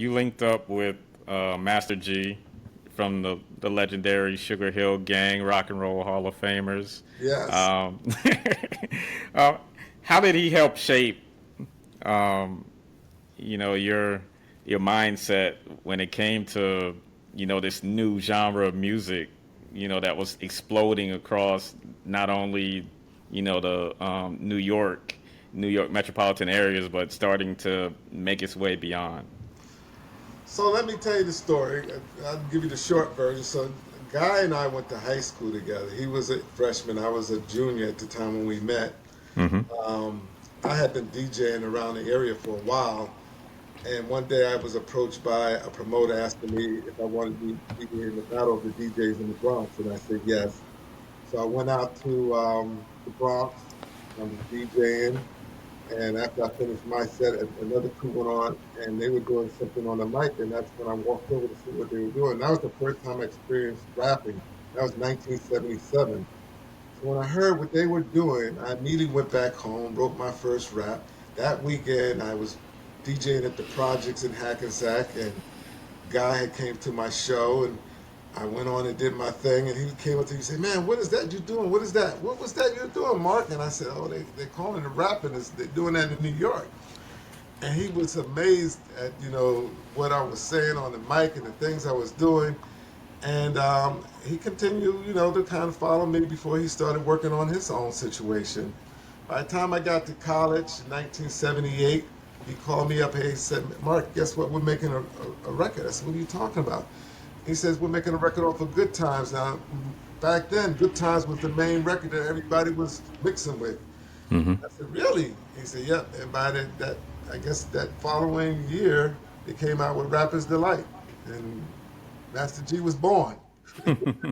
you linked up with Master G from the legendary Sugar Hill Gang, Rock and Roll Hall of Famers. Yes. Um, uh, how did he help shape, um, your mindset when it came to this new genre of music, that was exploding across not only the New York metropolitan areas, but starting to make its way beyond. So let me tell you the story. I'll give you the short version. So, Guy and I went to high school together. He was a freshman. I was a junior at the time when we met. Mm-hmm. Um, I had been DJing around the area for a while, and one day I was approached by a promoter asking me if I wanted to be in the battle of the DJs in the Bronx, and I said yes. So I went out to the Bronx. I was DJing, and after I finished my set, another crew went on, and they were doing something on the mic, and that's when I walked over to see what they were doing. That was the first time I experienced rapping. That was 1977. So when I heard what they were doing, I immediately went back home, wrote my first rap. That weekend, I was DJing at the Projects in Hackensack, and Guy had came to my show, and I went on and did my thing, and he came up to me and said, "Man, what is that you doing? What is that? What was that you're doing, Mark?" And I said, "Oh, they're calling it rapping. They're doing that in New York." And he was amazed at what I was saying on the mic and the things I was doing. And he continued, to kind of follow me before he started working on his own situation. By the time I got to college in 1978, he called me up and he said, "Mark, guess what? We're making a record." I said, "What are you talking about?" He says, "We're making a record off of Good Times." Now, back then, Good Times was the main record that everybody was mixing with. Mm-hmm. I said, "Really?" He said, "Yep." And by that, I guess that following year, they came out with Rapper's Delight. And Master G was born.